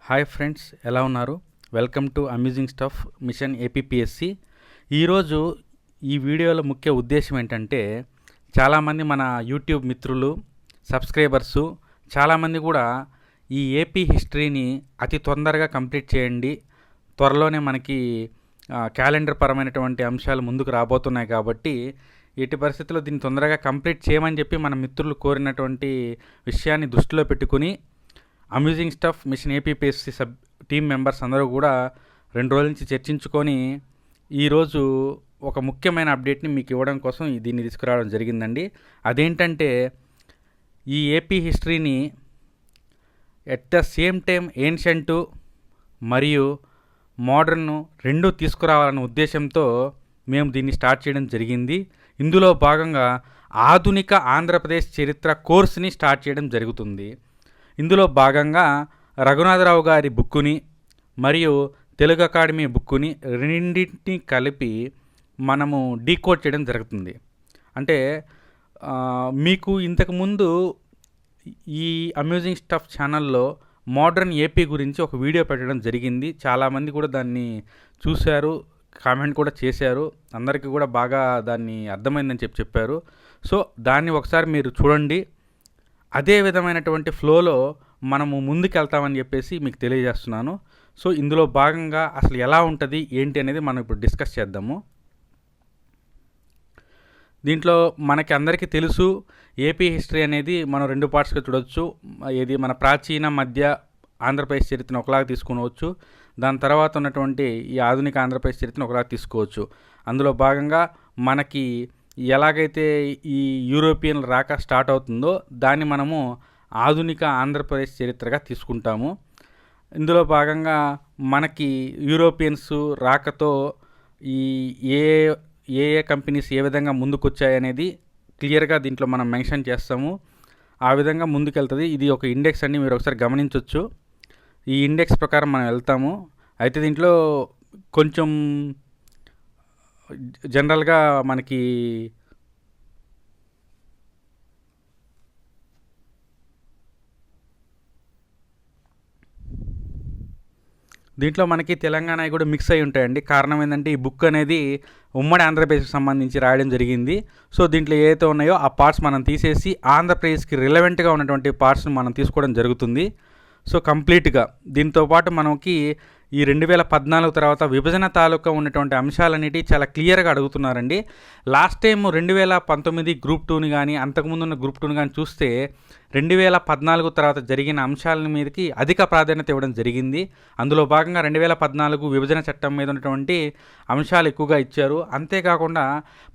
Hi friends, ఎలా ఉన్నారు? Welcome to amusing stuff machine APPSC. ఈరోజు ఈ వీడియోలో ముఖ్య ఉద్దేశం ఏంటంటే, చాలామంది మన యూట్యూబ్ మిత్రులు, సబ్స్క్రైబర్సు చాలామంది కూడా ఈ ఏపీ హిస్టరీని అతి తొందరగా కంప్లీట్ చేయండి, త్వరలోనే మనకి క్యాలెండర్ పరమైనటువంటి అంశాలు ముందుకు రాబోతున్నాయి కాబట్టి ఎట్టి పరిస్థితుల్లో దీన్ని తొందరగా కంప్లీట్ చేయమని చెప్పి మన మిత్రులు కోరినటువంటి విషయాన్ని దృష్టిలో పెట్టుకుని amusing stuff machine APPSC team members అందరూ కూడా 2 రోజుల నుంచి చర్చించుకొని ఈరోజు ఒక ముఖ్యమైన అప్డేట్ని మీకు ఇవ్వడం కోసం దీన్ని తీసుకురావడం జరిగిందండి. అదేంటంటే, ఈ ఏపీ హిస్టరీని at the same time ancient మరియు మోడర్న్ రెండూ తీసుకురావాలన్న ఉద్దేశంతో మేము దీన్ని స్టార్ట్ చేయడం జరిగింది. ఇందులో భాగంగా ఆధునిక ఆంధ్రప్రదేశ్ చరిత్ర కోర్సుని స్టార్ట్ చేయడం జరుగుతుంది. ఇందులో భాగంగా రఘునాథరావు గారి బుక్కుని మరియు తెలుగు అకాడమీ బుక్కుని రెండింటిని కలిపి మనము డీకోడ్ చేయడం జరుగుతుంది. అంటే మీకు ఇంతకుముందు ఈ అమ్యూజింగ్ స్టఫ్ ఛానల్లో మోడర్న్ ఏపీ గురించి ఒక వీడియో పెట్టడం జరిగింది. చాలామంది కూడా దాన్ని చూశారు, కామెంట్ కూడా చేశారు. అందరికీ కూడా బాగా దాన్ని అర్థమైందని చెప్పారు. సో దాన్ని ఒకసారి మీరు చూడండి. అదే విధమైనటువంటి ఫ్లోలో మనము ముందుకెళ్తామని చెప్పేసి మీకు తెలియజేస్తున్నాను. సో ఇందులో భాగంగా అసలు ఎలా ఉంటుంది ఏంటి అనేది మనం ఇప్పుడు డిస్కస్ చేద్దాము. దీంట్లో మనకి అందరికీ తెలుసు, ఏపీ హిస్టరీ అనేది మనం 2 పార్ట్స్గా చూడవచ్చు. ఇది మన ప్రాచీన మధ్య ఆంధ్రప్రదేశ్ చరిత్రను ఒకలాగా తీసుకునవచ్చు, దాని తర్వాత ఉన్నటువంటి ఈ ఆధునిక ఆంధ్రప్రదేశ్ చరిత్రను ఒకలాగా తీసుకోవచ్చు. అందులో భాగంగా మనకి ఎలాగైతే ఈ యూరోపియన్ రాక స్టార్ట్ అవుతుందో దాన్ని మనము ఆధునిక ఆంధ్రప్రదేశ్ చరిత్రగా తీసుకుంటాము. ఇందులో భాగంగా మనకి యూరోపియన్స్ రాకతో ఈ ఏ ఏ కంపెనీస్ ఏ విధంగా ముందుకొచ్చాయనేది క్లియర్గా దీంట్లో మనం మెన్షన్ చేస్తాము. ఆ విధంగా ముందుకెళ్తుంది. ఇది ఒక ఇండెక్స్ అండి, మీరు ఒకసారి గమనించవచ్చు. ఈ ఇండెక్స్ ప్రకారం మనం వెళ్తాము. అయితే దీంట్లో కొంచెం జనరల్గా మనకి దీంట్లో మనకి తెలంగాణ కూడా మిక్స్ అయి ఉంటాయండి. కారణం ఏంటంటే, ఈ బుక్ అనేది ఉమ్మడి ఆంధ్రప్రదేశ్కి సంబంధించి రాయడం జరిగింది. సో దీంట్లో ఏదైతే ఉన్నాయో ఆ పార్ట్స్ మనం తీసేసి ఆంధ్రప్రదేశ్కి రిలవెంట్గా ఉన్నటువంటి పార్ట్స్ని మనం తీసుకోవడం జరుగుతుంది. సో కంప్లీట్గా దీంతోపాటు మనకి ఈ 2014 తర్వాత విభజన తాలూకా ఉన్నటువంటి అంశాలన్నిటి చాలా క్లియర్గా అడుగుతున్నారండి. లాస్ట్ టైం 2019 గ్రూప్ 2ని కానీ అంతకుముందు ఉన్న గ్రూప్ 2ని కానీ చూస్తే 2014 తర్వాత జరిగిన అంశాల మీదకి అధిక ప్రాధాన్యత ఇవ్వడం జరిగింది. అందులో భాగంగా 2014 విభజన చట్టం మీద ఉన్నటువంటి అంశాలు ఎక్కువగా ఇచ్చారు. అంతేకాకుండా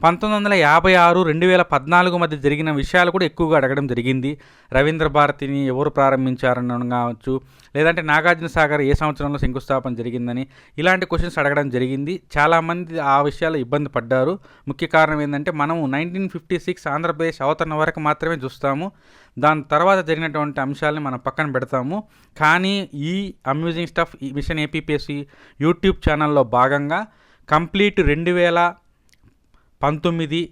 1956 2014 మధ్య జరిగిన విషయాలు కూడా ఎక్కువగా అడగడం జరిగింది. రవీంద్ర భారతిని ఎవరు ప్రారంభించారని కావచ్చు, లేదంటే నాగార్జున సాగర్ ఏ సంవత్సరంలో శంకుస్థాపన జరిగిందని ఇలాంటి క్వశ్చన్స్ అడగడం జరిగింది. చాలామంది ఆ విషయాలు ఇబ్బంది పడ్డారు. ముఖ్య కారణం ఏంటంటే, మనము 1956 ఆంధ్రప్రదేశ్ అవతరణ వరకు మాత్రమే చూస్తాము. దాని తర్వాత జరిగినటువంటి అంశాలని మనం పక్కన పెడతాము. కానీ ఈ amusing stuff machine APPSC YouTube ఛానల్లో భాగంగా కంప్లీట్ 2019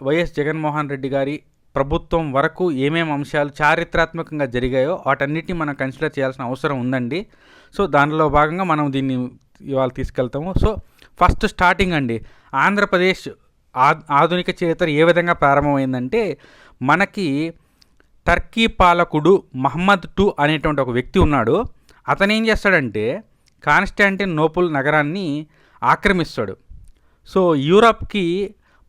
వైఎస్ జగన్మోహన్ రెడ్డి గారి ప్రభుత్వం వరకు ఏమేమి అంశాలు చారిత్రాత్మకంగా జరిగాయో వాటన్నిటిని మనం కన్సిడర్ చేయాల్సిన అవసరం ఉందండి. సో దానిలో భాగంగా మనం దీన్ని ఇవాళ తీసుకెళ్తాము. సో ఫస్ట్ స్టార్టింగ్ అండి, ఆంధ్రప్రదేశ్ ఆధునిక చరిత్ర ఏ విధంగా ప్రారంభమైందంటే, మనకి టర్కీ పాలకుడు మహమ్మద్ II అనేటువంటి ఒక వ్యక్తి ఉన్నాడు. అతను ఏం చేస్తాడంటే, కాన్స్టాంటినోపుల్ నగరాన్ని ఆక్రమిస్తాడు. సో యూరప్కి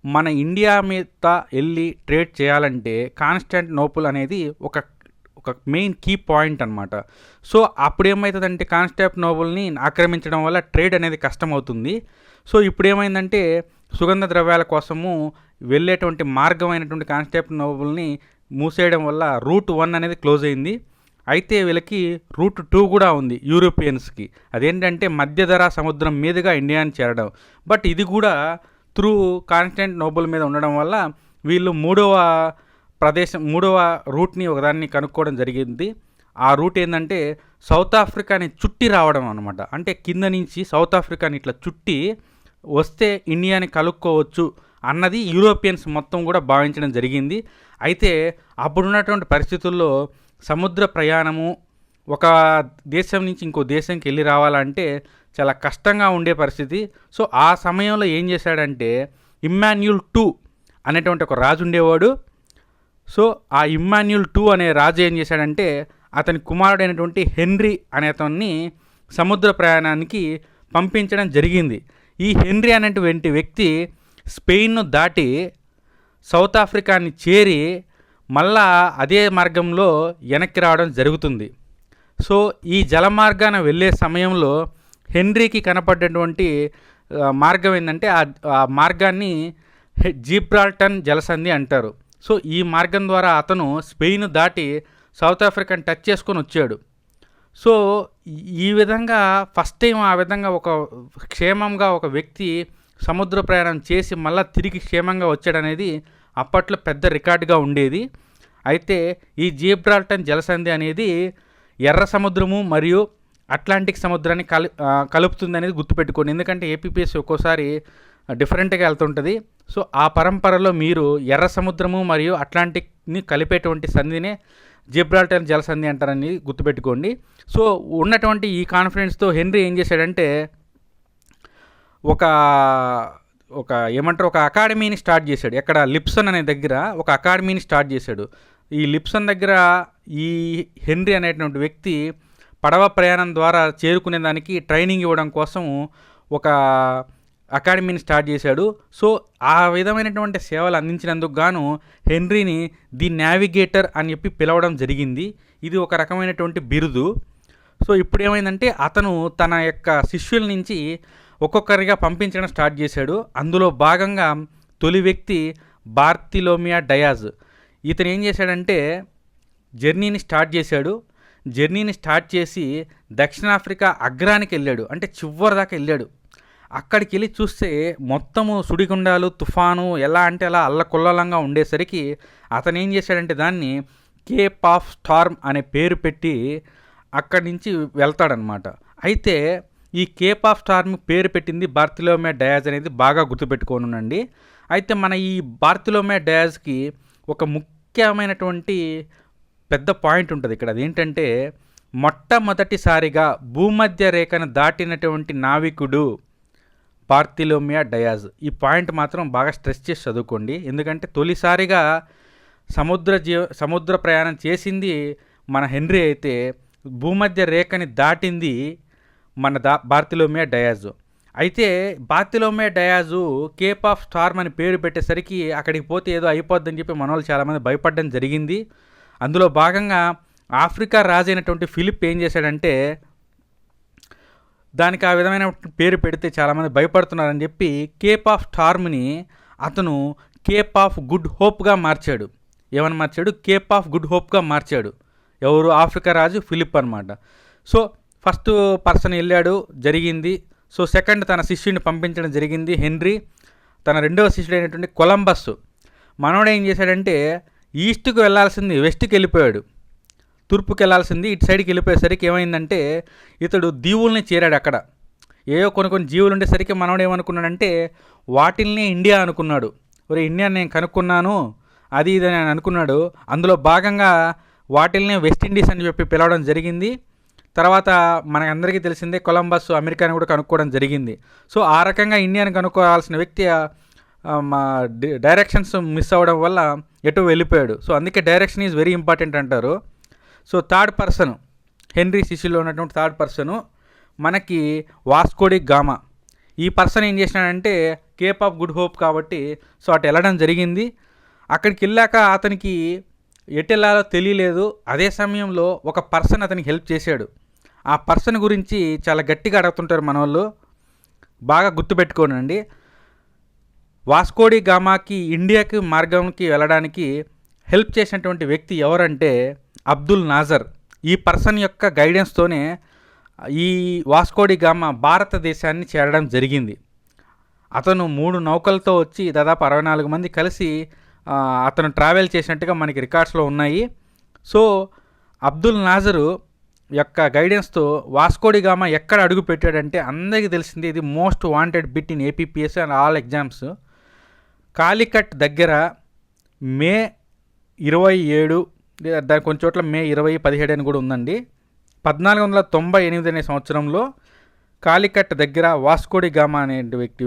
మన ఇండియా మీద వెళ్ళి ట్రేడ్ చేయాలంటే కాన్స్టాంటినోపుల్ అనేది ఒక మెయిన్ కీ పాయింట్ అనమాట. సో అప్పుడు ఏమవుతుందంటే, కాన్స్టాంటినోపుల్ని ఆక్రమించడం వల్ల ట్రేడ్ అనేది కష్టమవుతుంది. సో ఇప్పుడు ఏమైందంటే, సుగంధ ద్రవ్యాల కోసము వెళ్ళేటువంటి మార్గమైనటువంటి కాన్స్టాంటినోపుల్ని మూసేయడం వల్ల రూట్ 1 అనేది క్లోజ్ అయింది. అయితే వీళ్ళకి రూట్ 2 కూడా ఉంది యూరోపియన్స్కి. అదేంటంటే మధ్యధరా సముద్రం మీదుగా ఇండియాని చేరడం. బట్ ఇది కూడా త్రూ కాన్స్టాంటినోపుల్ మీద ఉండడం వల్ల వీళ్ళు మూడవ రూట్ని ఒకదాన్ని కనుక్కోవడం జరిగింది. ఆ రూట్ ఏంటంటే, సౌత్ ఆఫ్రికాని చుట్టి రావడం అనమాట. అంటే కింద నుంచి సౌత్ ఆఫ్రికాని ఇట్లా చుట్టి వస్తే ఇండియాని కలుక్కోవచ్చు అన్నది యూరోపియన్స్ మొత్తం కూడా భావించడం జరిగింది. అయితే అప్పుడున్నటువంటి పరిస్థితుల్లో సముద్ర ప్రయాణము ఒక దేశం నుంచి ఇంకో దేశంకి వెళ్ళి రావాలంటే చాలా కష్టంగా ఉండే పరిస్థితి. సో ఆ సమయంలో ఏం చేశాడంటే ఇమ్మాన్యుల్ టూ అనేటువంటి ఒక రాజు ఉండేవాడు. సో ఆ ఇమ్మాన్యుల్ టూ అనే రాజు ఏం చేశాడంటే అతని కుమారుడైనటువంటి హెన్రీ అనే అతన్ని సముద్ర ప్రయాణానికి పంపించడం జరిగింది. ఈ హెన్రీ అనేటువంటి వ్యక్తి స్పెయిన్ను దాటి సౌత్ ఆఫ్రికాని చేరి మళ్ళా అదే మార్గంలో వెనక్కి రావడం జరుగుతుంది. సో ఈ జల మార్గాన వెళ్ళే సమయంలో హెన్రీకి కనపడ్డటువంటి మార్గం ఏంటంటే ఆ మార్గాన్ని జిబ్రాల్టర్ జలసంధి అంటారు. సో ఈ మార్గం ద్వారా అతను స్పెయిన్ దాటి సౌత్ ఆఫ్రికాని టచ్ చేసుకొని వచ్చాడు. సో ఈ విధంగా ఫస్ట్ టైం ఆ విధంగా ఒక క్షేమంగా ఒక వ్యక్తి సముద్ర ప్రయాణం చేసి మళ్ళీ తిరిగి క్షేమంగా వచ్చాడనేది అప్పట్లో పెద్ద రికార్డుగా ఉండేది. అయితే ఈ జిబ్రాల్టర్ జలసంధి అనేది ఎర్ర సముద్రము మరియు అట్లాంటిక్ సముద్రాన్ని కలుపుతుంది అనేది గుర్తుపెట్టుకోండి. ఎందుకంటే ఏపీపీఎస్సీ ఒక్కోసారి డిఫరెంట్గా వెళ్తుంటుంది. సో ఆ పరంపరలో మీరు ఎర్ర సముద్రము మరియు అట్లాంటిక్ని కలిపేటువంటి సంధినే జిబ్రాల్టర్ జలసంధి అంటారని గుర్తుపెట్టుకోండి. సో ఉన్నటువంటి ఈ కాన్ఫిడెన్స్తో హెన్రీ ఏం చేశాడంటే ఒక అకాడమీని స్టార్ట్ చేశాడు. ఎక్కడ లిప్సన్ అనే దగ్గర ఒక అకాడమీని స్టార్ట్ చేశాడు. ఈ లిప్సన్ దగ్గర ఈ హెన్రీ అనేటువంటి వ్యక్తి పడవ ప్రయాణం ద్వారా చేరుకునే దానికి ట్రైనింగ్ ఇవ్వడం కోసం ఒక అకాడమీని స్టార్ట్ చేశాడు. సో ఆ విధమైనటువంటి సేవలు అందించినందుకు గాను హెన్రీని ది నావిగేటర్ అని చెప్పి పిలవడం జరిగింది. ఇది ఒక రకమైనటువంటి బిరుదు. సో ఇప్పుడు ఏమైందంటే అతను తన యొక్క శిష్యుల నుంచి ఒక్కొక్కరిగా పంపించడం స్టార్ట్ చేశాడు. అందులో భాగంగా తొలి వ్యక్తి బార్తిలోమియో డయాజ్. ఇతను ఏం చేశాడంటే జర్నీని స్టార్ట్ చేసి దక్షిణాఫ్రికా అగ్రానికి వెళ్ళాడు, అంటే చివరి దాకా వెళ్ళాడు. అక్కడికి వెళ్ళి చూస్తే మొత్తము సుడిగుండాలు, తుఫాను ఎలా అంటే అలా అల్లకొల్లలంగా ఉండేసరికి అతను ఏం చేశాడంటే దాన్ని కేప్ ఆఫ్ స్టార్మ్ అనే పేరు పెట్టి అక్కడి నుంచి వెళ్తాడనమాట. అయితే ఈ కేప్ ఆఫ్ స్టార్మ్ పేరు పెట్టింది బార్తిలోమియో డయాజ్ అనేది బాగా గుర్తుపెట్టుకోనుండండి. అయితే మన ఈ బార్తిలోమియో డయాజ్కి ఒక ముఖ్యమైనటువంటి పెద్ద పాయింట్ ఉంటుంది ఇక్కడ. అదేంటంటే మొట్టమొదటిసారిగా భూమధ్య రేఖను దాటినటువంటి నావికుడు బార్తిలోమియో డయాజ్. ఈ పాయింట్ మాత్రం బాగా స్ట్రెస్ చేసి చదువుకోండి. ఎందుకంటే తొలిసారిగా సముద్ర ప్రయాణం చేసింది మన హెన్రీ అయితే భూమధ్య రేఖని దాటింది మన బార్తిలోమియో డయాజ్. అయితే బార్తిలోమియో డయాజు కేప్ ఆఫ్ స్టార్మ్ అని పేరు పెట్టేసరికి అక్కడికి పోతే ఏదో అయిపోద్దని చెప్పి మన వాళ్ళు చాలామంది భయపడడం జరిగింది. అందులో భాగంగా ఆఫ్రికా రాజు అయినటువంటి ఫిలిప్ ఏం చేశాడంటే దానికి ఆ విధమైన పేరు పెడితే చాలామంది భయపడుతున్నారని చెప్పి కేప్ ఆఫ్ స్టార్మ్ని అతను కేప్ ఆఫ్ గుడ్ హోప్గా మార్చాడు. ఏమని మార్చాడు? కేప్ ఆఫ్ గుడ్ హోప్గా మార్చాడు. ఎవరు? ఆఫ్రికా రాజు ఫిలిప్ అనమాట. సో ఫస్ట్ పర్సన్ వెళ్ళాడు, జరిగింది. సో సెకండ్ తన శిష్యుడిని పంపించడం జరిగింది హెన్రీ. తన రెండవ శిష్యుడు అయినటువంటి కొలంబస్ మనోడు ఏం చేశాడంటే ఈస్ట్కి వెళ్ళాల్సింది వెస్ట్కి వెళ్ళిపోయాడు, తూర్పుకి వెళ్ళాల్సింది ఇటు సైడ్కి వెళ్ళిపోయేసరికి ఏమైందంటే ఇతడు దీవుల్ని చేరాడు. అక్కడ ఏవో కొన్ని జీవులు ఉండేసరికి మనోడు ఏమనుకున్నాడంటే వాటిల్ని ఇండియా అనుకున్నాడు. ఒరే ఇండియా నేను కనుక్కున్నాను అది ఇది అని అనుకున్నాడు. అందులో భాగంగా వాటిల్ని వెస్ట్ ఇండీస్ అని చెప్పి పిలవడం జరిగింది. తర్వాత మనకందరికీ తెలిసిందే కొలంబస్ అమెరికాని కూడా కనుక్కోవడం జరిగింది. సో ఆ రకంగా ఇండియాని కనుక్కోవాల్సిన వ్యక్తి మా డైరెక్షన్స్ మిస్ అవ్వడం వల్ల ఎటో వెళ్ళిపోయాడు. సో అందుకే డైరెక్షన్ ఈజ్ వెరీ ఇంపార్టెంట్ అంటారు. సో థర్డ్ పర్సన్ హెన్రీ శిష్యులో ఉన్నటువంటి థర్డ్ పర్సను మనకి వాస్కో డి గామా. ఈ పర్సన్ ఏం చేసినాడంటే కేప్ ఆఫ్ గుడ్ హోప్ కాబట్టి సో అటు వెళ్ళడం జరిగింది. అక్కడికి వెళ్ళాక అతనికి ఎటు వెళ్ళాలో తెలియలేదు. అదే సమయంలో ఒక పర్సన్ అతనికి హెల్ప్ చేశాడు. ఆ పర్సన్ గురించి చాలా గట్టిగా అడుగుతుంటారు మన వాళ్ళు, బాగా గుర్తుపెట్టుకోనండి. వాస్కో డి గామాకి ఇండియాకి మార్గంకి వెళ్ళడానికి హెల్ప్ చేసినటువంటి వ్యక్తి ఎవరంటే అబ్దుల్ నాజర్. ఈ పర్సన్ యొక్క గైడెన్స్తోనే ఈ వాస్కో డి గామా భారతదేశాన్ని చేరడం జరిగింది. అతను 3 నౌకలతో వచ్చి దాదాపు 64 మంది కలిసి అతను ట్రావెల్ చేసినట్టుగా మనకి రికార్డ్స్లో ఉన్నాయి. సో అబ్దుల్ నాజరు యొక్క గైడెన్స్తో వాస్కో డి గామా ఎక్కడ అడుగు పెట్టాడంటే అందరికీ తెలిసింది, ఇది most wanted bit in APPSC and all exams. Calicut దగ్గర మే 27, దాని కొన్ని చోట్ల మే 20, 17 అని కూడా ఉందండి. 1498 అనే సంవత్సరంలో కాలికట్ దగ్గర వాస్కోడి గామా అనే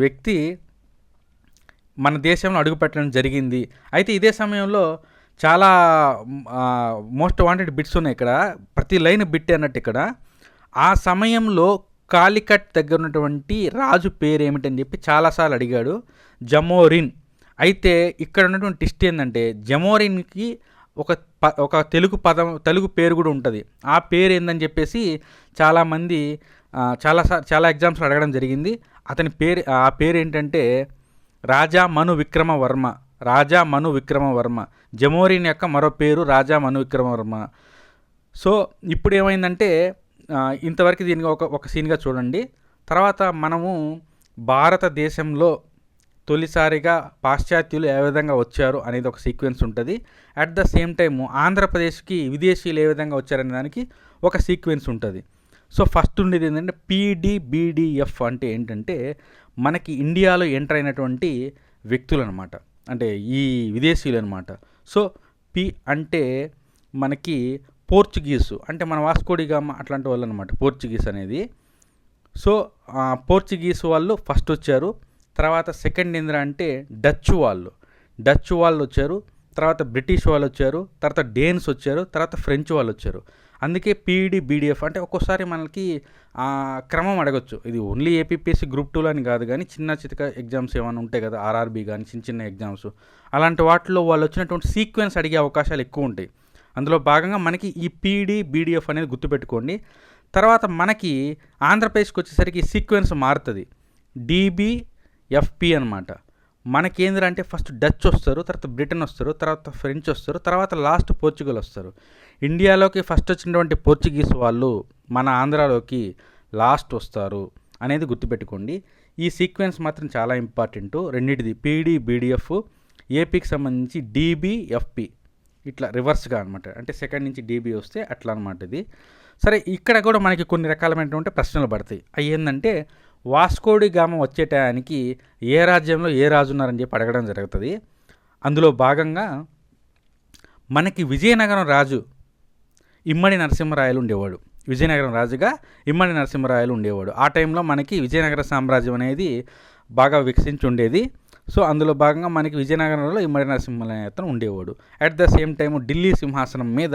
వ్యక్తి మన దేశంలో అడుగుపెట్టడం జరిగింది. అయితే ఇదే సమయంలో చాలా మోస్ట్ వాంటెడ్ బిట్స్ ఉన్నాయి ఇక్కడ, ప్రతి లైన్ బిట్ అన్నట్టు ఇక్కడ. ఆ సమయంలో కాలికట్ దగ్గర ఉన్నటువంటి రాజు పేరు ఏమిటని చెప్పి చాలాసార్లు అడిగాడు, జమోరిన్. అయితే ఇక్కడ ఉన్నటువంటి ట్విస్ట్ ఏంటంటే జమోరిన్కి ఒక తెలుగు పేరు కూడా ఉంటుంది. ఆ పేరు ఏందని చెప్పేసి చాలామంది చాలా ఎగ్జామ్స్లో అడగడం జరిగింది. ఆ పేరు ఏంటంటే రాజా మను విక్రమవర్మ. జమోరిన్ యొక్క మరో పేరు రాజా మను విక్రమవర్మ. సో ఇప్పుడు ఏమైందంటే ఇంతవరకు దీనికి ఒక సీన్గా చూడండి. తర్వాత మనము భారతదేశంలో తొలిసారిగా పాశ్చాత్యులు ఏ విధంగా వచ్చారు అనేది ఒక సీక్వెన్స్ ఉంటుంది. అట్ ద సేమ్ టైము ఆంధ్రప్రదేశ్కి విదేశీయులు ఏ విధంగా వచ్చారనే దానికి ఒక సీక్వెన్స్ ఉంటుంది. సో ఫస్ట్ ఉండేది ఏంటంటే PDBDF అంటే ఏంటంటే మనకి ఇండియాలో ఎంటర్ అయినటువంటి వ్యక్తులు అనమాట, అంటే ఈ విదేశీయులు అనమాట. సో పి అంటే మనకి పోర్చుగీసు, అంటే మన వాస్కోడి గామా అట్లాంటి వాళ్ళు అనమాట పోర్చుగీస్ అనేది. సో పోర్చుగీస్ వాళ్ళు ఫస్ట్ వచ్చారు. తర్వాత సెకండ్ ఏంద్రా అంటే డచ్ వాళ్ళు వచ్చారు. తర్వాత బ్రిటిష్ వాళ్ళు వచ్చారు. తర్వాత డేన్స్ వచ్చారు. తర్వాత ఫ్రెంచ్ వాళ్ళు వచ్చారు. అందుకే PDBDF అంటే ఒక్కోసారి మనకి క్రమం అడగచ్చు. ఇది ఓన్లీ ఏపీపీఎస్సీ గ్రూప్ 2 అని కాదు, కానీ చిన్న చితక ఎగ్జామ్స్ ఏమైనా ఉంటాయి కదా, RRB కానీ చిన్న ఎగ్జామ్స్, అలాంటి వాటిలో వాళ్ళు వచ్చినటువంటి సీక్వెన్స్ అడిగే అవకాశాలు ఎక్కువ ఉంటాయి. అందులో భాగంగా మనకి ఈ PDBDF అనేది గుర్తుపెట్టుకోండి. తర్వాత మనకి ఆంధ్రప్రదేశ్కి వచ్చేసరికి సీక్వెన్స్ మారుతుంది, DBFP అనమాట. మనకేంద్రంటే ఫస్ట్ డచ్ వస్తారు, తర్వాత బ్రిటన్ వస్తారు, తర్వాత ఫ్రెంచ్ వస్తారు, తర్వాత లాస్ట్ పోర్చుగల్ వస్తారు. ఇండియాలోకి ఫస్ట్ వచ్చినటువంటి పోర్చుగీస్ వాళ్ళు మన ఆంధ్రాలోకి లాస్ట్ వస్తారు అనేది గుర్తుపెట్టుకోండి. ఈ సీక్వెన్స్ మాత్రం చాలా ఇంపార్టెంట్ రెండింటిది, PDBDF, ఏపీకి సంబంధించి DBFP, ఇట్లా రివర్స్గా అనమాట. అంటే సెకండ్ నుంచి DB వస్తే అట్లా అనమాట ఇది. సరే, ఇక్కడ కూడా మనకి కొన్ని రకాలమైనటువంటి ప్రశ్నలు పడతాయి. అవి ఏంటంటే వాస్కోడి గామా వచ్చే టయానికి ఏ రాజ్యంలో ఏ రాజు ఉన్నారని చెప్పి అడగడం జరుగుతుంది. అందులో భాగంగా మనకి విజయనగరం రాజు ఇమ్మడి నరసింహరాయలు ఉండేవాడు. విజయనగరం రాజుగా ఇమ్మడి నరసింహరాయలు ఉండేవాడు. ఆ టైంలో మనకి విజయనగర సామ్రాజ్యం అనేది బాగా వికసించి ఉండేది. సో అందులో భాగంగా మనకి విజయనగరంలో ఇమ్మడి నరసింహరాయ అతను ఉండేవాడు. At the same time Delhi సింహాసనం మీద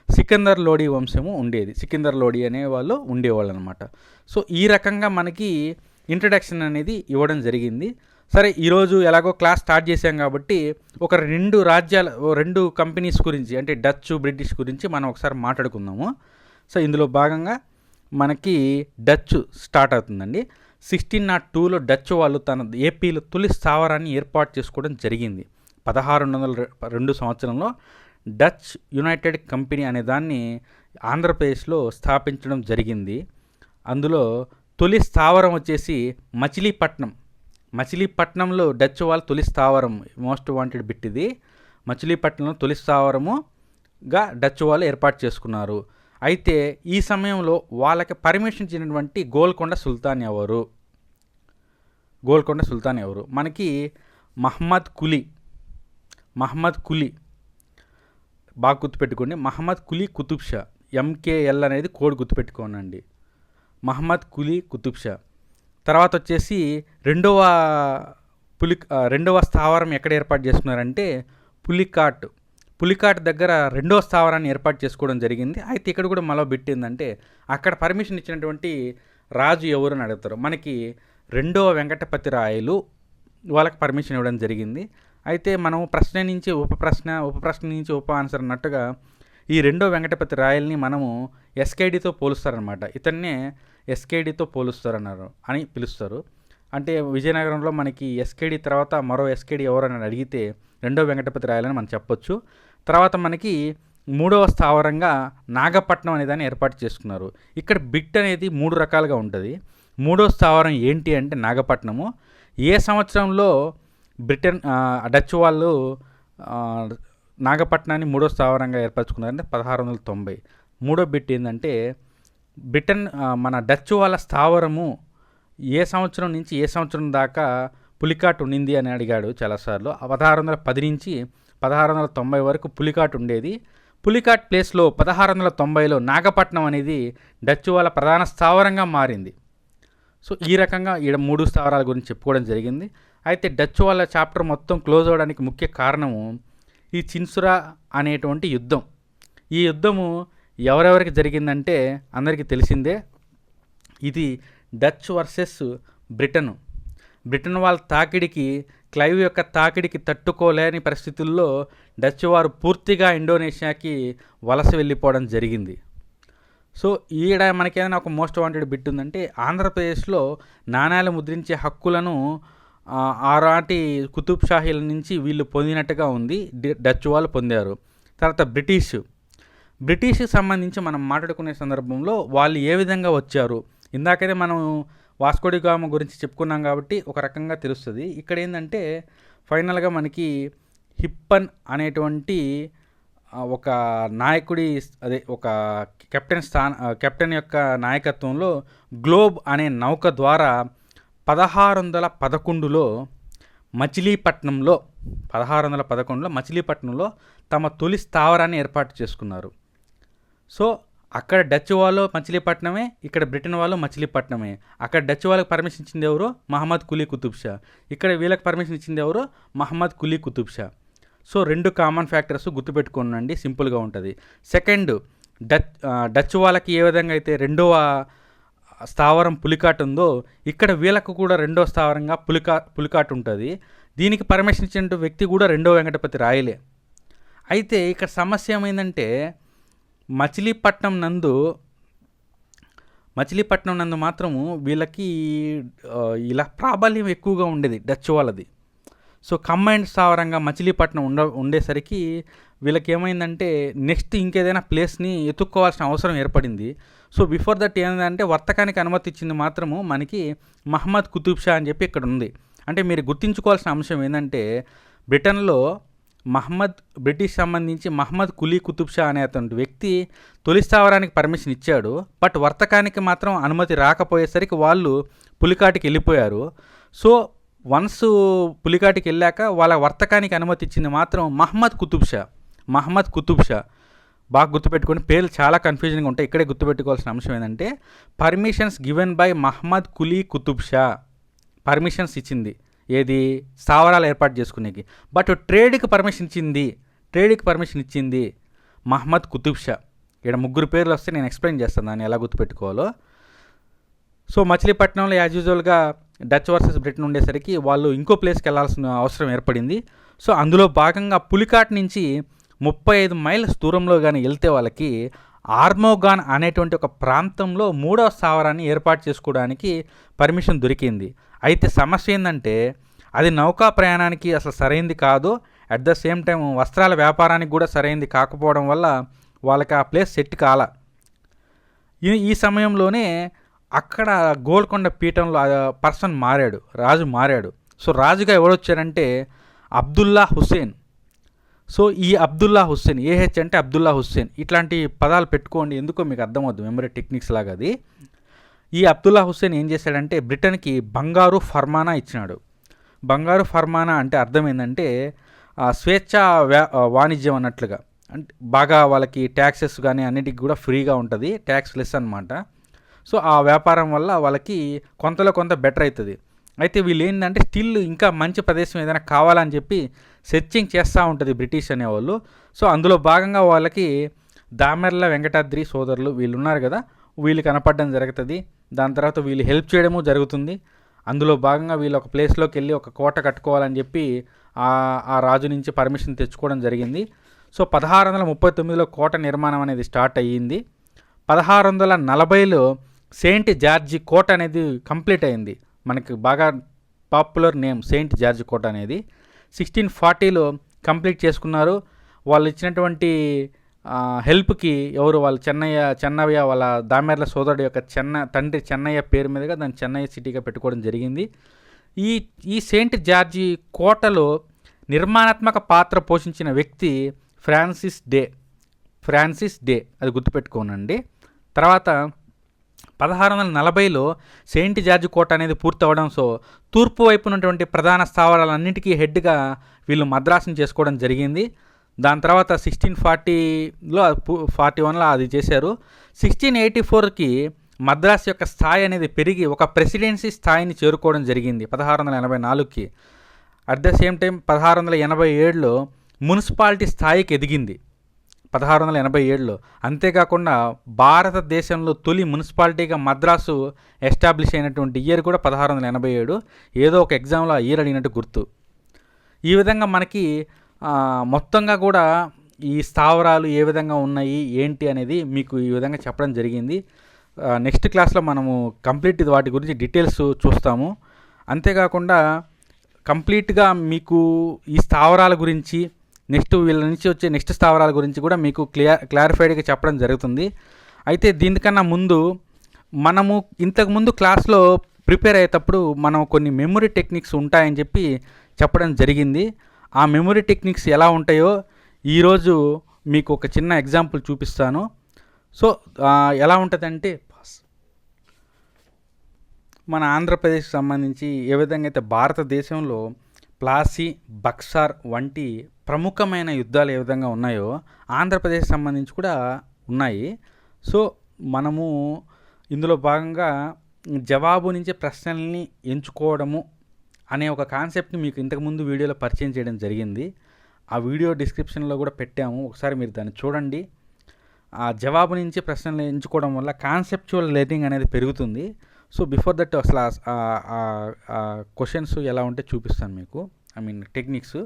సికిందర్ లోడి వంశము ఉండేది. సికిందర్ లోడి అనే వాళ్ళు ఉండేవాళ్ళు అనమాట. సో ఈ రకంగా మనకి ఇంట్రడక్షన్ అనేది ఇవ్వడం జరిగింది. సరే, ఈరోజు ఎలాగో క్లాస్ స్టార్ట్ చేశాం కాబట్టి ఒక రెండు కంపెనీస్ గురించి, అంటే డచ్ బ్రిటిష్ గురించి మనం ఒకసారి మాట్లాడుకుందాము. సో ఇందులో భాగంగా మనకి డచ్ స్టార్ట్ అవుతుందండి. 1602లో డచ్ వాళ్ళు తన ఏపీలో తొలి స్థావరాన్ని ఏర్పాటు చేసుకోవడం జరిగింది. 1602 సంవత్సరంలో డచ్ యునైటెడ్ కంపెనీ అనే దాన్ని ఆంధ్రప్రదేశ్లో స్థాపించడం జరిగింది. అందులో తొలి స్థావరం వచ్చేసి మచిలీపట్నంలో డచ్ వాళ్ళు తొలి స్థావరం, మోస్ట్ వాంటెడ్ బిట్ ఇది. మచిలీపట్నంలో తొలి స్థావరముగా డచ్ వాళ్ళు ఏర్పాటు చేసుకున్నారు. అయితే ఈ సమయంలో వాళ్ళకి పర్మిషన్ ఇచ్చినటువంటి గోల్కొండ సుల్తాన్ ఎవరు? మనకి మహమ్మద్ కులీ బాగా గుర్తుపెట్టుకోండి. మహమ్మద్ కులీ కుతుబ్ షా, MKL అనేది కోడ్ గుర్తుపెట్టుకోనండి. మహమ్మద్ కులీ కుతుబ్ షా. తర్వాత వచ్చేసి రెండవ స్థావరం ఎక్కడ ఏర్పాటు చేసుకున్నారంటే పులికాట్ దగ్గర రెండవ స్థావరాన్ని ఏర్పాటు చేసుకోవడం జరిగింది. అయితే ఇక్కడ కూడా మళ్ళీ పెట్టిందంటే అక్కడ పర్మిషన్ ఇచ్చినటువంటి రాజు ఎవరు అని అడుగుతారు. మనకి రెండవ వెంకటపతి రాయలు వాళ్ళకి పర్మిషన్ ఇవ్వడం జరిగింది. అయితే మనం ప్రశ్న నుంచి ఉపప్రశ్న నుంచి ఉప ఆన్సర్ అన్నట్టుగా ఈ రెండో వెంకటపతి రాయల్ని మనము SKDతో పోలుస్తారనమాట. ఇతన్నే SKDతో పోలుస్తారన్నారు అని పిలుస్తారు. అంటే విజయనగరంలో మనకి SKD తర్వాత మరో SKD ఎవరని అడిగితే రెండో వెంకటపతి రాయలని మనం చెప్పొచ్చు. తర్వాత మనకి మూడవ స్థావరంగా నాగపట్నం అనే దాన్ని ఏర్పాటు చేసుకున్నారు. ఇక్కడ బిట్ అనేది 3 రకాలుగా ఉంటుంది. మూడో స్థావరం ఏంటి అంటే నాగపట్నము. ఏ సంవత్సరంలో డచ్ వాళ్ళు నాగపట్నాన్ని మూడో స్థావరంగా ఏర్పరచుకున్నారంటే 1690. మూడో బిట్ ఏంటంటే మన డచ్ వాళ్ళ స్థావరము ఏ సంవత్సరం నుంచి ఏ సంవత్సరం దాకా పులికాట్ ఉండింది అని అడిగాడు చాలాసార్లు. 1610 నుంచి 1690 వరకు పులికాట్ ఉండేది. పులికాట్ ప్లేస్లో 1690లో నాగపట్నం అనేది డచ్ వాళ్ళ ప్రధాన స్థావరంగా మారింది. సో ఈ రకంగా ఈడ 3 స్థావరాల గురించి చెప్పుకోవడం జరిగింది. అయితే డచ్ వాళ్ళ చాప్టర్ మొత్తం క్లోజ్ అవ్వడానికి ముఖ్య కారణము ఈ చిన్సురా అనేటువంటి యుద్ధం. ఈ యుద్ధము ఎవరెవరికి జరిగిందంటే అందరికీ తెలిసిందే. ఇది డచ్ వర్సెస్ బ్రిటన్. బ్రిటన్ వాళ్ళ తాకిడికి, క్లైవ్ యొక్క తాకిడికి తట్టుకోలేని పరిస్థితుల్లో డచ్ వారు పూర్తిగా ఇండోనేషియాకి వలస వెళ్ళిపోవడం జరిగింది. సో ఈడ మనకేదైనా ఒక మోస్ట్ వాంటెడ్ బిట్ ఉందంటే, ఆంధ్రప్రదేశ్లో నాణ్యాలు ముద్రించే హక్కులను ఆనాటి కుతుబ్ షాహీల నుంచి వీళ్ళు పొందినట్టుగా ఉంది, డచ్ వాళ్ళు పొందారు. తర్వాత బ్రిటిష్కి సంబంధించి మనం మాట్లాడుకునే సందర్భంలో వాళ్ళు ఏ విధంగా వచ్చారు, ఇందాకైతే మనం వాస్కోడి గామా గురించి చెప్పుకున్నాం కాబట్టి ఒక రకంగా తెలుస్తుంది. ఇక్కడ ఏంటంటే ఫైనల్గా మనకి హిప్పన్ అనేటువంటి ఒక నాయకుడి, అదే ఒక కెప్టెన్ యొక్క నాయకత్వంలో గ్లోబ్ అనే నౌక ద్వారా 1611లో మచిలీపట్నంలో తమ తొలి స్థావరాన్ని ఏర్పాటు చేసుకున్నారు. సో అక్కడ డచ్ వాళ్ళు మచిలీపట్నమే, ఇక్కడ బ్రిటన్ వాళ్ళు మచిలీపట్నమే. అక్కడ డచ్ వాళ్ళకి పర్మిషన్ ఇచ్చింది ఎవరు? మహమ్మద్ కులీ కుతుబ్ షా. ఇక్కడ వీళ్ళకి పర్మిషన్ ఇచ్చింది ఎవరు? Mohammed Quli Qutb Shah. So 2 common factors గుర్తుపెట్టుకోనండి, సింపుల్గా ఉంటుంది. సెకండ్, డచ్ వాళ్ళకి ఏ విధంగా అయితే 2వ స్థావరం పులికాట్ ఉందో, ఇక్కడ వీళ్ళకు కూడా 2వ స్థావరంగా పులికాట్ ఉంటుంది. దీనికి పర్మిషన్ ఇచ్చిన వ్యక్తి కూడా 2వ వెంకటపతి రాయలే. అయితే ఇక్కడ సమస్య ఏమైందంటే మచిలీపట్నం నందు మాత్రము వీళ్ళకి ఇలా ప్రాబల్యం ఎక్కువగా ఉండేది డచ్ వాళ్ళది. సో కంబైన్డ్ స్థావరంగా మచిలీపట్నం ఉండేసరికి వీళ్ళకి ఏమైందంటే నెక్స్ట్ ఇంకేదైనా ప్లేస్ని ఎత్తుక్కోవాల్సిన అవసరం ఏర్పడింది. సో బిఫోర్ దట్ ఏంటంటే వర్తకానికి అనుమతి ఇచ్చింది మాత్రము మనకి మహమ్మద్ కుతుబ్ షా అని చెప్పి ఇక్కడ ఉంది. అంటే మీరు గుర్తుంచుకోవాల్సిన అంశం ఏంటంటే బ్రిటన్లో బ్రిటిష్ సంబంధించి మహమ్మద్ కులీ కుతుబ్ షా అనే అటువంటి వ్యక్తి తొలి స్థావరానికి పర్మిషన్ ఇచ్చాడు. బట్ వర్తకానికి మాత్రం అనుమతి రాకపోయేసరికి వాళ్ళు పులికాటికి వెళ్ళిపోయారు. సో వన్స్ పులికాటికి వెళ్ళాక వాళ్ళ వర్తకానికి అనుమతి ఇచ్చింది మాత్రం మహమ్మద్ కుతుబ్ షా. బాగా గుర్తుపెట్టుకొని, పేర్లు చాలా కన్ఫ్యూజన్గా ఉంటాయి. ఇక్కడే గుర్తుపెట్టుకోవాల్సిన అంశం ఏంటంటే permissions given by Muhammad Quli Qutb Shah. Permissions ఇచ్చింది ఏది? స్థావరాలు ఏర్పాటు చేసుకునేకి. బట్ ట్రేడ్కి పర్మిషన్ ఇచ్చింది మహమ్మద్ కుతుబ్ షా. ఇక్కడ 3 పేర్లు వస్తే నేను ఎక్స్ప్లెయిన్ చేస్తాను దాన్ని ఎలా గుర్తుపెట్టుకోవాలో. సో మచిలీపట్నంలో యాజ్ యూజువల్గా డచ్ వర్సెస్ బ్రిటన్ ఉండేసరికి వాళ్ళు ఇంకో ప్లేస్కి వెళ్ళాల్సిన అవసరం ఏర్పడింది. సో అందులో భాగంగా పులికాట్ నుంచి 35 మైల్స్ దూరంలో కానీ వెళ్తే వాళ్ళకి ఆర్మోగాన్ అనేటువంటి ఒక ప్రాంతంలో 3వ స్థావరాన్ని ఏర్పాటు చేసుకోవడానికి పర్మిషన్ దొరికింది. అయితే సమస్య ఏంటంటే అది నౌకా ప్రయాణానికి అసలు సరైంది కాదు, అట్ ద సేమ్ టైం వస్త్రాల వ్యాపారానికి కూడా సరైంది కాకపోవడం వల్ల వాళ్ళకి ఆ ప్లేస్ సెట్ కాల. ఈ సమయంలోనే అక్కడ గోల్కొండ పీఠంలో రాజు మారాడు. సో రాజుగా ఎవరొచ్చారంటే అబ్దుల్లా హుస్సేన్. సో ఈ అబ్దుల్లా హుస్సేన్, ఏహెచ్ అంటే అబ్దుల్లా హుస్సేన్, ఇట్లాంటి పదాలు పెట్టుకోండి, ఎందుకో మీకు అర్థమవుద్దు, మెమరీ టెక్నిక్స్ లాగా అది. ఈ అబ్దుల్లా హుస్సేన్ ఏం చేశాడంటే బ్రిటన్కి బంగారు ఫర్మానా ఇచ్చినాడు. బంగారు ఫర్మానా అంటే అర్థం ఏంటంటే స్వేచ్ఛా వాణిజ్యం అన్నట్లుగా. అంటే బాగా వాళ్ళకి ట్యాక్సెస్ కానీ అన్నిటికి కూడా ఫ్రీగా ఉంటుంది, ట్యాక్స్ లెస్ అనమాట. సో ఆ వ్యాపారం వల్ల వాళ్ళకి కొంతలో కొంత బెటర్ అవుతుంది. అయితే వీళ్ళు ఏంటంటే స్టిల్ ఇంకా మంచి ప్రదేశం ఏదైనా కావాలని చెప్పి సెర్చింగ్ చేస్తూ ఉంటుంది బ్రిటిష్ అనేవాళ్ళు. సో అందులో భాగంగా వాళ్ళకి దామెర్ల వెంకటాద్రి సోదరులు వీళ్ళు ఉన్నారు కదా, వీళ్ళు కనపడడం జరుగుతుంది. దాని తర్వాత వీళ్ళు హెల్ప్ చేయడము జరుగుతుంది. అందులో భాగంగా వీళ్ళు ఒక ప్లేస్లోకి వెళ్ళి ఒక కోట కట్టుకోవాలని చెప్పి ఆ రాజు నుంచి పర్మిషన్ తెచ్చుకోవడం జరిగింది. సో 1639లో కోట నిర్మాణం అనేది స్టార్ట్ అయ్యింది. 1640లో సెయింట్ జార్జి కోట అనేది కంప్లీట్ అయింది. మనకి బాగా పాపులర్ నేమ్ సెయింట్ జార్జి కోట అనేది 1640లో కంప్లీట్ చేసుకున్నారు. వాళ్ళు ఇచ్చినటువంటి హెల్ప్కి ఎవరు, వాళ్ళ చెన్నయ్య వాళ్ళ దామెర్ల సోదరుడు యొక్క తండ్రి చెన్నయ్య పేరు మీదుగా దాన్ని చెన్నయ్య సిటీగా పెట్టుకోవడం జరిగింది. ఈ సెయింట్ జార్జి కోటలో నిర్మాణాత్మక పాత్ర పోషించిన వ్యక్తి ఫ్రాన్సిస్ డే, అది గుర్తుపెట్టుకోనండి. తర్వాత 1640లో సెయింట్ జార్జి కోట అనేది పూర్తి అవడంతో తూర్పు వైపు ఉన్నటువంటి ప్రధాన స్థావరాలన్నింటికీ హెడ్గా వీళ్ళు మద్రాసుని చేసుకోవడం జరిగింది. దాని తర్వాత 1640లో 41లో అది చేశారు. 1684కి మద్రాసు యొక్క స్థాయి అనేది పెరిగి ఒక ప్రెసిడెన్సీ స్థాయిని చేరుకోవడం జరిగింది 1684కి. అట్ ద సేమ్ టైం 1687లో మున్సిపాలిటీ స్థాయికి ఎదిగింది 1687లో. అంతేకాకుండా భారతదేశంలో తొలి మున్సిపాలిటీగా మద్రాసు ఎస్టాబ్లిష్ అయినటువంటి ఇయర్ కూడా 1687. ఏదో ఒక ఎగ్జామ్లో ఆ ఇయర్ అడిగినట్టు గుర్తు. ఈ విధంగా మనకి మొత్తంగా కూడా ఈ స్థావరాలు ఏ విధంగా ఉన్నాయి ఏంటి అనేది మీకు ఈ విధంగా చెప్పడం జరిగింది. నెక్స్ట్ క్లాస్లో మనము కంప్లీట్ వాటి గురించి డీటెయిల్స్ చూస్తాము. అంతేకాకుండా కంప్లీట్గా మీకు ఈ స్థావరాల గురించి నెక్స్ట్ వీళ్ళ నుంచి వచ్చే నెక్స్ట్ స్థావరాల గురించి కూడా మీకు క్లారిఫైడ్గా చెప్పడం జరుగుతుంది. అయితే దీనికన్నా ముందు మనము ఇంతకుముందు క్లాస్లో ప్రిపేర్ అయ్యేటప్పుడు మనం కొన్ని మెమొరీ టెక్నిక్స్ ఉంటాయని చెప్పడం జరిగింది. ఆ మెమొరీ టెక్నిక్స్ ఎలా ఉంటాయో ఈరోజు మీకు ఒక చిన్న ఎగ్జాంపుల్ చూపిస్తాను. సో ఎలా ఉంటుందంటే మన ఆంధ్రప్రదేశ్కి సంబంధించి ఏ విధంగా అయితే భారతదేశంలో ప్లాసీ, బక్సార్ వంటి ప్రముఖమైన యుద్ధాలు ఏ విధంగా ఉన్నాయో ఆంధ్రప్రదేశ్ సంబంధించి కూడా ఉన్నాయి. సో మనము ఇందులో భాగంగా జవాబు నుంచి ప్రశ్నల్ని ఎంచుకోవడము అనే ఒక కాన్సెప్ట్ని మీకు ఇంతకుముందు వీడియోలో పరిచయం చేయడం జరిగింది. ఆ వీడియో డిస్క్రిప్షన్లో కూడా పెట్టాము, ఒకసారి మీరు దాన్ని చూడండి. ఆ జవాబు నుంచి ప్రశ్నలు ఎంచుకోవడం వల్ల కాన్సెప్చువల్ లెర్నింగ్ అనేది పెరుగుతుంది. సో బిఫోర్ దట్ అసలు క్వశ్చన్స్ ఎలా ఉంటే చూపిస్తాను మీకు, టెక్నిక్స్.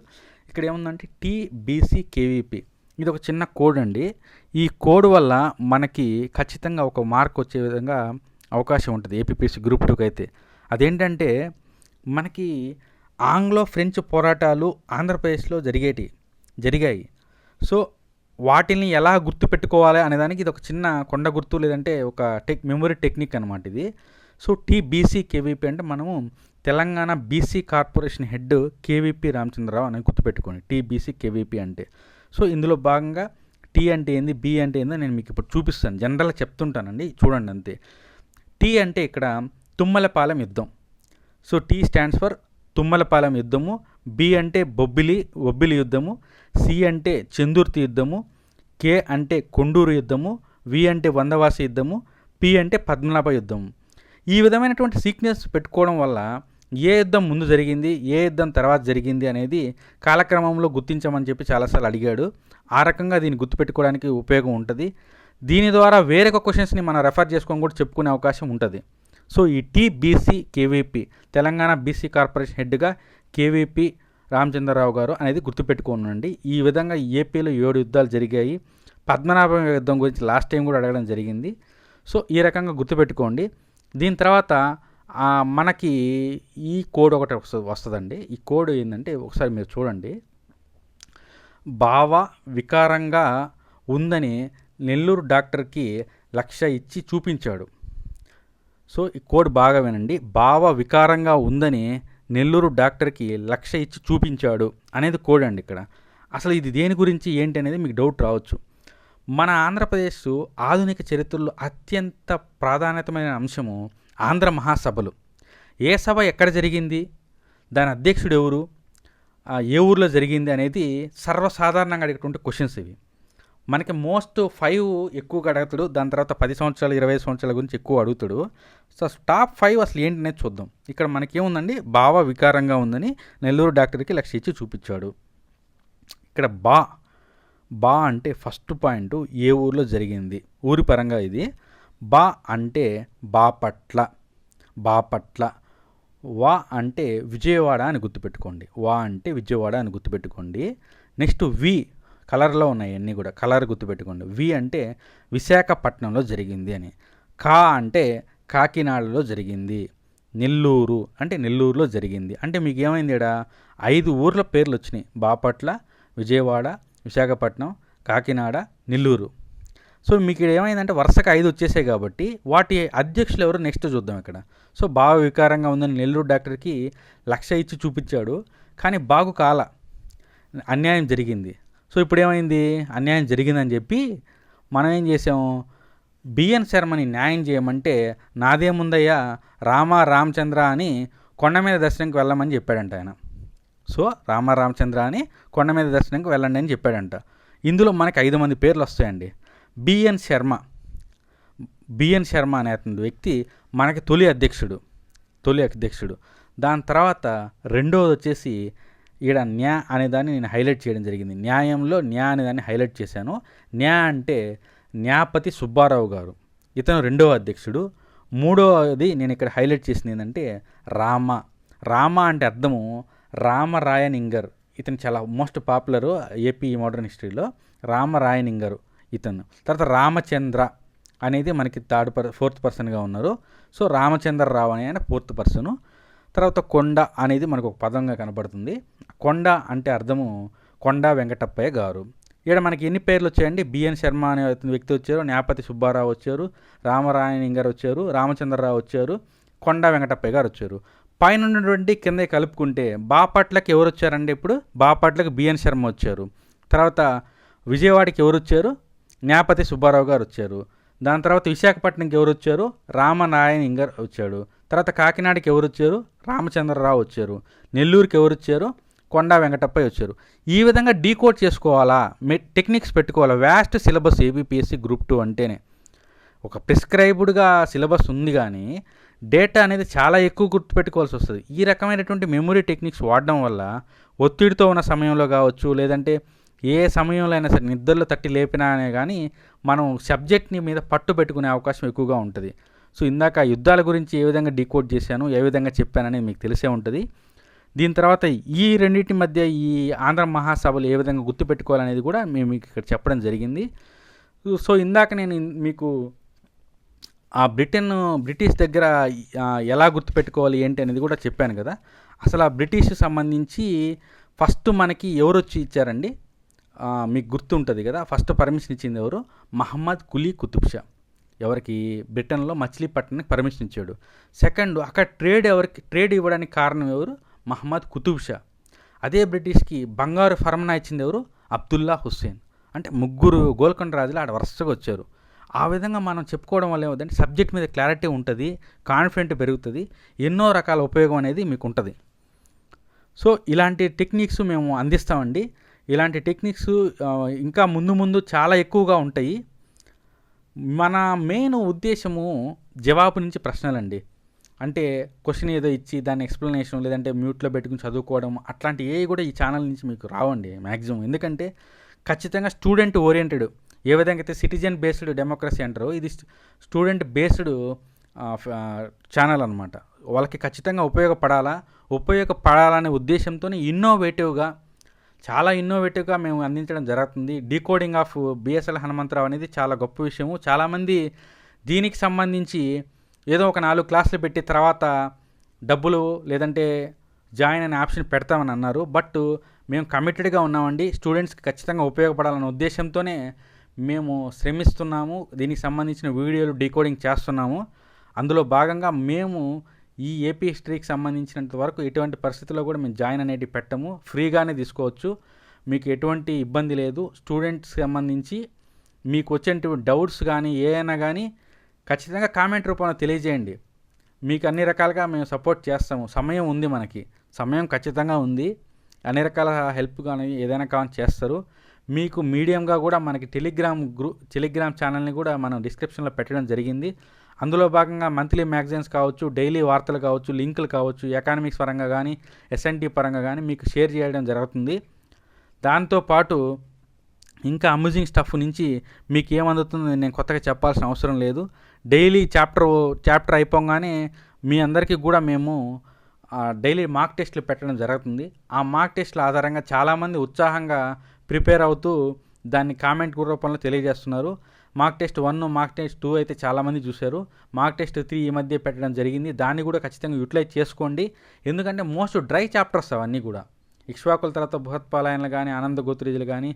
ఇక్కడ ఏముందంటే TBCKVP, ఇది ఒక చిన్న కోడ్ అండి. ఈ కోడ్ వల్ల మనకి ఖచ్చితంగా ఒక మార్క్ వచ్చే విధంగా అవకాశం ఉంటుంది APPSC గ్రూప్ 2కి అయితే. అదేంటంటే మనకి ఆంగ్లో ఫ్రెంచ్ పోరాటాలు ఆంధ్రప్రదేశ్లో జరిగాయి. సో వాటిని ఎలా గుర్తుపెట్టుకోవాలి అనేదానికి ఇది ఒక చిన్న కొండ గుర్తు, లేదంటే ఒక మెమొరీ టెక్నిక్ అనమాట ఇది. సో TBCKVP అంటే మనము Telangana BC corporation head KVP Ramachandrarao అని గుర్తుపెట్టుకోండి, TBCKVP అంటే. సో ఇందులో భాగంగా T అంటే ఏంది, B అంటే ఏందో నేను మీకు ఇప్పుడు చూపిస్తాను, జనరల్గా చెప్తుంటానండి, చూడండి అంతే. T అంటే ఇక్కడ తుమ్మలపాలెం యుద్ధం. So T stands for Tummalapalem యుద్ధము. B అంటే బొబ్బిలి యుద్ధము. C అంటే చందుర్తి యుద్ధము. K అంటే కొండూరు యుద్ధము. V అంటే వందవాసి యుద్ధము. P అంటే పద్మనాభ యుద్ధము. ఈ విధమైనటువంటి సీక్వెన్స్ పెట్టుకోవడం వల్ల ఏ యుద్ధం ముందు జరిగింది, ఏ యుద్ధం తర్వాత జరిగింది అనేది కాలక్రమంలో గుర్తించమని చాలాసార్లు అడిగాడు. ఆ రకంగా దీన్ని గుర్తుపెట్టుకోవడానికి ఉపయోగం ఉంటుంది. దీని ద్వారా వేరొక క్వశ్చన్స్ని మనం రెఫర్ చేసుకొని కూడా చెప్పుకునే అవకాశం ఉంటుంది. సో ఈ TBCKVP తెలంగాణ బీసీ కార్పొరేషన్ హెడ్గా KVP రామచంద్రరావు గారు అనేది గుర్తుపెట్టుకోనండి. ఈ విధంగా ఏపీలో 7 యుద్ధాలు జరిగాయి. పద్మనాభం యుద్ధం గురించి లాస్ట్ టైం కూడా అడగడం జరిగింది. సో ఈ రకంగా గుర్తుపెట్టుకోండి. దీని తర్వాత మనకి ఈ కోడ్ ఒకటి వస్తుందండి. ఈ కోడ్ ఏంటంటే ఒకసారి మీరు చూడండి. బావ వికారంగా ఉందని నెల్లూరు డాక్టర్కి 1,00,000 ఇచ్చి చూపించాడు. సో ఈ కోడ్ బాగా వినండి. బావ వికారంగా ఉందని నెల్లూరు డాక్టర్కి 1,00,000 ఇచ్చి చూపించాడు అనేది కోడ్ అండి. ఇక్కడ అసలు ఇది దేని గురించి ఏంటి అనేది మీకు డౌట్ రావచ్చు. మన ఆంధ్రప్రదేశ్ ఆధునిక చరిత్రలో అత్యంత ప్రాధాన్యతమైన అంశము ఆంధ్ర మహాసభలు. ఏ సభ ఎక్కడ జరిగింది, దాని అధ్యక్షుడు ఎవరు, ఏ ఊర్లో జరిగింది అనేది సర్వసాధారణంగా అడిగేటువంటి క్వశ్చన్స్ ఇవి. మనకి మోస్ట్ 5 ఎక్కువగా అడుగుతాడు. దాని తర్వాత 10 సంవత్సరాలు 20 సంవత్సరాల గురించి ఎక్కువ అడుగుతాడు. సో టాప్ 5 అసలు ఏంటనేది చూద్దాం. ఇక్కడ మనకేముందండి, బావ వికారంగా ఉందని నెల్లూరు డాక్టర్కి 1,00,000 ఇచ్చి చూపించాడు. ఇక్కడ బా అంటే ఫస్ట్ పాయింట్ ఏ ఊర్లో జరిగింది, ఊరి పరంగా ఇది. బా అంటే బాపట్ల. వా అంటే విజయవాడ అని గుర్తుపెట్టుకోండి. నెక్స్ట్ వి, కలర్లో ఉన్నాయి అన్నీ కూడా, కలర్ గుర్తుపెట్టుకోండి. వి అంటే విశాఖపట్నంలో జరిగింది అని. కా అంటే కాకినాడలో జరిగింది. నెల్లూరు అంటే నెల్లూరులో జరిగింది. అంటే మీకు ఏమైంది, ఇక్కడ 5 ఊర్ల పేర్లు వచ్చినాయి. బాపట్ల, విజయవాడ, విశాఖపట్నం, కాకినాడ, నెల్లూరు. సో మీకు ఇక్కడ ఏమైందంటే వరుసగా 5 వచ్చేసాయి కాబట్టి వాటి అధ్యక్షులు ఎవరు నెక్స్ట్ చూద్దాం ఇక్కడ. సో బాగా వికారంగా ఉందని నెల్లూరు డాక్టర్కి 1,00,000 ఇచ్చి చూపించాడు, కానీ బాగు కాల, అన్యాయం జరిగింది. సో ఇప్పుడు ఏమైంది, అన్యాయం జరిగిందని చెప్పి మనం ఏం చేసాము, బిఎన్ శర్మని న్యాయం చేయమంటే నాదేముందయ్యా రామచంద్ర అని కొండ మీద దర్శనంకి వెళ్ళమని చెప్పాడంట ఆయన. సో రామచంద్ర అని కొండ మీద దర్శనంకి వెళ్ళండి అని చెప్పాడంట. ఇందులో మనకి 5 మంది పేర్లు వస్తాయండి. బిఎన్ శర్మ అనే అతని వ్యక్తి మనకి తొలి అధ్యక్షుడు. దాని తర్వాత రెండోది వచ్చేసి ఈడ న్యా అనేదాన్ని నేను హైలైట్ చేయడం జరిగింది. న్యాయంలో న్యా అనేదాన్ని హైలైట్ చేశాను. న్యా అంటే న్యాపతి సుబ్బారావు గారు, ఇతను రెండవ అధ్యక్షుడు. మూడవది నేను ఇక్కడ హైలైట్ చేసింది ఏంటంటే రామ అంటే అర్థము రామరాయనింగర్. ఇతను చాలా మోస్ట్ పాపులరు ఏపీ మోడర్న్ హిస్టరీలో. రామరాయనింగరు ఇతను. తర్వాత రామచంద్ర అనేది మనకి ఫోర్త్ పర్సన్గా ఉన్నారు. సో రామచంద్రరావు అనే ఆయన 4th పర్సను. తర్వాత కొండ అనేది మనకు ఒక పదంగా కనబడుతుంది. కొండ అంటే అర్థము కొండ వెంకటప్పయ్య గారు. ఇక్కడ మనకి ఎన్ని పేర్లు వచ్చాయండి? బిఎన్ శర్మ అనే వ్యక్తి వచ్చారు, న్యాపతి సుబ్బారావు వచ్చారు, రామరాయనింగర్ వచ్చారు, రామచంద్రరావు వచ్చారు, కొండ వెంకటప్పయ్య గారు వచ్చారు. పైన ఉన్నటువంటి కింద కలుపుకుంటే బాపట్లకి ఎవరు వచ్చారండి? ఇప్పుడు బాపట్లకి బిఎన్ శర్మ వచ్చారు. తర్వాత విజయవాడకి ఎవరు వచ్చారు? న్యాపతి సుబ్బారావు గారు వచ్చారు. దాని తర్వాత విశాఖపట్నంకి ఎవరు వచ్చారు? రామనారాయణింగర్ వచ్చాడు. తర్వాత కాకినాడకి ఎవరు వచ్చారు? రామచంద్రరావు వచ్చారు. నెల్లూరుకి ఎవరు వచ్చారు? కొండ వెంకటప్పయ్య వచ్చారు. ఈ విధంగా డీకోడ్ చేసుకోవాలా, టెక్నిక్స్ పెట్టుకోవాలా. వ్యాస్ట్ సిలబస్ ఏబిపిఎస్సి గ్రూప్ 2 అంటేనే ఒక ప్రిస్క్రైబ్డ్గా సిలబస్ ఉంది, కానీ డేటా అనేది చాలా ఎక్కువ గుర్తుపెట్టుకోవాల్సి వస్తుంది. ఈ రకమైనటువంటి మెమొరీ టెక్నిక్స్ వాడడం వల్ల ఒత్తిడితో ఉన్న సమయంలో కావచ్చు, లేదంటే ఏ సమయంలో అయినా సరే నిద్రలో తట్టి లేపినా అనే కానీ మనం సబ్జెక్ట్ని మీద పట్టు పెట్టుకునే అవకాశం ఎక్కువగా ఉంటుంది. సో ఇందాక యుద్ధాల గురించి ఏ విధంగా డీకోడ్ చేశాను, ఏ విధంగా చెప్పాననేది మీకు తెలిసే ఉంటుంది. దీని తర్వాత ఈ రెండింటి మధ్య ఈ ఆంధ్ర మహాసభలు ఏ విధంగా గుర్తుపెట్టుకోవాలనేది కూడా మేము మీకు ఇక్కడ చెప్పడం జరిగింది. సో ఇందాక నేను మీకు ఆ బ్రిటిష్ దగ్గర ఎలా గుర్తుపెట్టుకోవాలి ఏంటి అనేది కూడా చెప్పాను కదా. అసలు ఆ బ్రిటిష్ సంబంధించి ఫస్ట్ మనకి ఎవరు వచ్చి ఇచ్చారండి? మీకు గుర్తుంటుంది కదా, ఫస్ట్ పర్మిషన్ ఇచ్చింది ఎవరు? మహమ్మద్ కులీ కుతుబ్ షా. ఎవరికి? బ్రిటన్లో మచిలీపట్నానికి పర్మిషన్ ఇచ్చాడు. సెకండ్, అక్కడ ట్రేడ్ ఇవ్వడానికి కారణం ఎవరు? మహమ్మద్ కుతుబ్ షా. అదే బ్రిటిష్కి బంగారు ఫర్మనా ఇచ్చింది ఎవరు? అబ్దుల్లా హుస్సేన్. అంటే ముగ్గురు గోల్కొండ రాజులు ఆడ వరుసగా వచ్చారు. ఆ విధంగా మనం చెప్పుకోవడం వల్ల ఏమవుతుందంటే సబ్జెక్ట్ మీద క్లారిటీ ఉంటుంది, కాన్ఫిడెంట్ పెరుగుతుంది, ఎన్నో రకాల ఉపయోగం అనేది మీకు ఉంటుంది. సో ఇలాంటి టెక్నిక్స్ మేము అందిస్తామండి. ఇలాంటి టెక్నిక్స్ ఇంకా ముందు చాలా ఎక్కువగా ఉంటాయి. మన మెయిన్ ఉద్దేశము జవాబు నుంచి ప్రశ్నలండి. అంటే క్వశ్చన్ ఏదో ఇచ్చి దాని ఎక్స్ప్లెనేషన్ లేదంటే మ్యూట్లో పెట్టుకుని చదువుకోవడం అట్లాంటి ఏవి కూడా ఈ ఛానల్ నుంచి మీకు రావండి మ్యాక్సిమం. ఎందుకంటే ఖచ్చితంగా స్టూడెంట్ ఓరియంటెడ్, ఏ విధంగా అయితే సిటిజన్ బేస్డ్ డెమోక్రసీ అంటారో ఇది స్టూడెంట్ బేస్డ్ ఛానల్ అనమాట. వాళ్ళకి ఖచ్చితంగా ఉపయోగపడాలనే ఉద్దేశంతో చాలా ఇన్నోవేటివ్గా మేము అందించడం జరుగుతుంది. డీకోడింగ్ ఆఫ్ బిఎస్ఎల్ హనుమంతరావు అనేది చాలా గొప్ప విషయము. చాలామంది దీనికి సంబంధించి ఏదో ఒక 4 క్లాసులు పెట్టి తర్వాత డబ్బులు లేదంటే జాయిన్ అనే ఆప్షన్ పెడతామని అన్నారు. బట్ మేము కమిటెడ్గా ఉన్నామండి. స్టూడెంట్స్కి ఖచ్చితంగా ఉపయోగపడాలనే ఉద్దేశంతోనే మేము శ్రమిస్తున్నాము. దీనికి సంబంధించిన వీడియోలు డీకోడింగ్ చేస్తున్నాము. అందులో భాగంగా మేము ఈ ఏపీ హిస్టరీకి సంబంధించినంత వరకు ఎటువంటి పరిస్థితుల్లో కూడా మేము జాయిన్ అనేది పెట్టము, ఫ్రీగానే తీసుకోవచ్చు. మీకు ఎటువంటి ఇబ్బంది లేదు. స్టూడెంట్స్కి సంబంధించి మీకు వచ్చేటువంటి డౌట్స్ కానీ ఏమైనా కానీ ఖచ్చితంగా కామెంట్ రూపంలో తెలియజేయండి. మీకు అన్ని రకాలుగా మేము సపోర్ట్ చేస్తాము. సమయం ఉంది, సమయం ఖచ్చితంగా ఉంది. అన్ని రకాల హెల్ప్ కానీ ఏదైనా కానీ చేస్తారు. మీకు మీడియంగా కూడా మనకి టెలిగ్రామ్ ఛానల్ని కూడా మనం డిస్క్రిప్షన్లో పెట్టడం జరిగింది. అందులో భాగంగా మంత్లీ మ్యాగజైన్స్ కావచ్చు, డైలీ వార్తలు కావచ్చు, లింకులు కావచ్చు, ఎకానమిక్స్ పరంగా కానీ ఎస్ఎన్టీ పరంగా కానీ మీకు షేర్ చేయడం జరుగుతుంది. దాంతోపాటు ఇంకా అమ్యూజింగ్ స్టఫ్ నుంచి మీకు ఏమందుతుందో నేను కొత్తగా చెప్పాల్సిన అవసరం లేదు. డైలీ చాప్టర్ అయిపోగానే మీ అందరికీ కూడా మేము డైలీ మాక్ టెస్ట్లు పెట్టడం జరుగుతుంది. ఆ మాక్ టెస్ట్ల ఆధారంగా చాలామంది ఉత్సాహంగా ప్రిపేర్ అవుతూ దాన్ని కామెంట్ రూపంలో తెలియజేస్తున్నారు. మాక్ టెస్ట్ 1, మాక్ టెస్ట్ 2 అయితే చాలామంది చూశారు. మాక్ టెస్ట్ 3 ఈ మధ్య పెట్టడం జరిగింది. దాన్ని కూడా ఖచ్చితంగా యూటిలైజ్ చేసుకోండి. ఎందుకంటే మోస్ట్ డ్రై చాప్టర్స్ అవన్నీ కూడా. ఇక్ష్వాకుల తర్వాత బృహత్పాలయన్లు కానీ, ఆనంద గోత్రీజులు కానీ,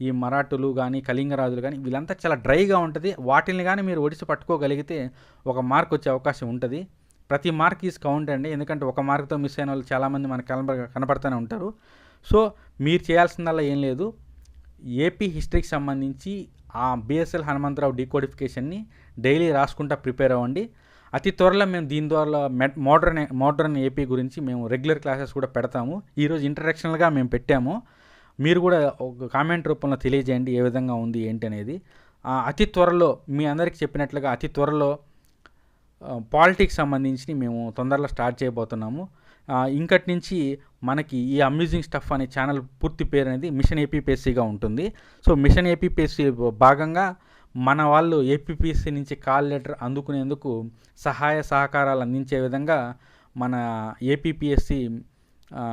ఈ మరాఠులు కానీ, కళింగరాజులు కానీ వీళ్ళంతా చాలా డ్రైగా ఉంటుంది. వాటిని కానీ మీరు ఒడిసి పట్టుకోగలిగితే ఒక మార్క్ వచ్చే అవకాశం ఉంటుంది. ప్రతి మార్క్ ఈజ్ కౌంట్ అండి. ఎందుకంటే ఒక మార్క్తో మిస్ అయిన వాళ్ళు చాలామంది మనకు కనపడుతూనే ఉంటారు. సో మీరు చేయాల్సిందల్లా ఏం లేదు, ఏపీ హిస్టరీకి సంబంధించి ఆ బిఎస్ఎల్ హనుమంతరావు డీకోడిఫికేషన్ని డైలీ రాసుకుంటా ప్రిపేర్ అవ్వండి. అతి త్వరలో మేము దీని ద్వారా మోడ్రన్ ఏపీ గురించి మేము రెగ్యులర్ క్లాసెస్ కూడా పెడతాము. ఈరోజు ఇంట్రడక్షనల్గా మేము పెట్టాము. మీరు కూడా ఒక కామెంట్ రూపంలో తెలియజేయండి ఏ విధంగా ఉంది ఏంటి అనేది. అతి త్వరలో మీ అందరికీ చెప్పినట్లుగా అతి త్వరలో పాలిటిక్స్ సంబంధించి మేము తొందరలో స్టార్ట్ చేయబోతున్నాము. ఇంకటి నుంచి మనకి ఈ అమ్యూజింగ్ స్టఫ్ అనే ఛానల్ పూర్తి పేరు అనేది మిషన్ ఏపీపీఎస్సీగా ఉంటుంది. సో మిషన్ ఏపీపీఎస్సీ భాగంగా మన వాళ్ళు ఏపీపీఎస్సీ నుంచి కాల్ లెటర్ అందుకునేందుకు సహాయ సహకారాలు అందించే విధంగా మన APPSC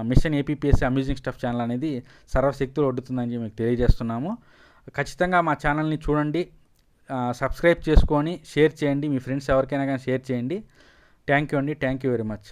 mission APPSC amusing stuff channel అనేది సర్వశక్తులు ఒడ్డుతుందని మీకు తెలియజేస్తున్నాము. ఖచ్చితంగా మా ఛానల్ని చూడండి, సబ్స్క్రైబ్ చేసుకొని షేర్ చేయండి, మీ ఫ్రెండ్స్ ఎవరికైనా కానీ షేర్ చేయండి. థ్యాంక్ యూ అండి. Thank you very much.